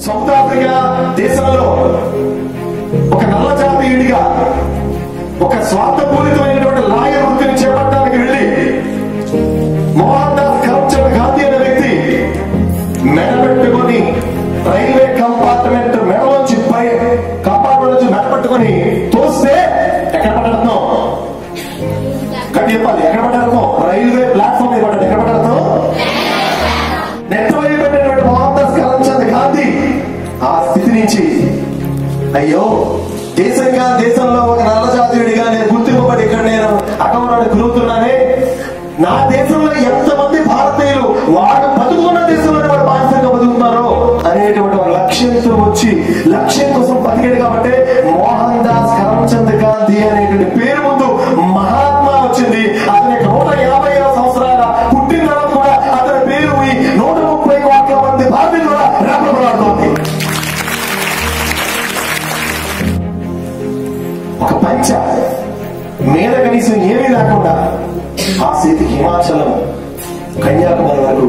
South Africa దేశంలో ఒక నల్ల జాతీయుడిగా ఒక స్వార్థపూరితమైనటువంటి లాయర్ వృత్తిని చేపట్టడానికి వెళ్ళి మోహన్ దాస్ కరమ్చంద్ గాంధీ అనే వ్యక్తి మెడపెట్టుకొని రైల్వే కంపార్ట్మెంట్ మెడలోంచి కంపార్ట్మెంట్ నుంచి మెడపెట్టుకొని తోస్తే ఎక్కడ పడ్డారో కట్టి చెప్పాలి. ఎక్కడ పడ్డారో రైల్వే ప్లాట్ఫామ్ మీద పడ్డారు. ఎక్కడ పడ్డారో నెట్టవై పెట్టినటువంటి మోహన్ దాస్ కరమ్చంద్ గాంధీ ఆ స్థితి నుంచి అయ్యో దేశంలో ఒక నల్ల జాతీయుడిగా నేను గుర్తింపబడి ఇక్కడ నేను అగౌరవానికి గురవుతున్నానే, నా దేశంలో ఎంతమంది భారతీయులు వాడు బతుకున్న దేశంలోనే వాడు బానిసంగా బతుకుతున్నారో అనేటువంటి ఒక లక్ష్యంతో వచ్చి లక్ష్యం కోసం బతికాడు. కాబట్టి మోహన్ దాస్ కరమ్చంద్ గాంధీ అనేటువంటి పేరు ముందు మహాత్మా వచ్చింది. అతని 150వ సంవత్సరాల పుట్టిన తర్వాత కూడా అతని పేరు 130 కోట్ల మంది భారతీయులు కూడా రెప్పలాడుతోంది. ఒక పంచ మీద కనీసం ఏమీ లేకుండా ఆ స్థితి హిమాచలం కన్యాకుమారి వరకు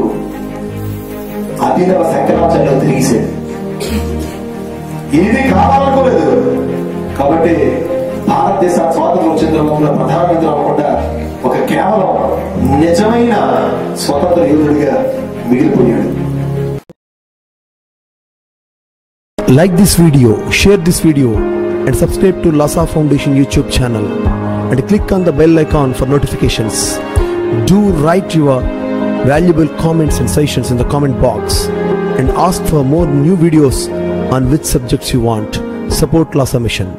అభినవ శంకరాచార్యులు తిరిగిసాడు. ఇది కావాలనుకోలేదు. కాబట్టి భారతదేశానికి స్వాతంత్రం వచ్చిన ప్రధానమంత్రి అవ్వకుండా ఒక కేవలం నిజమైన స్వతంత్ర యోధుడిగా మిగిలిపోయాడు. Like this video, share this video and subscribe to Lhasa Foundation YouTube channel and click on the bell icon for notifications. Do write your valuable comments and suggestions in the comment box and ask for more new videos on which subjects you want. Support Lhasa Mission.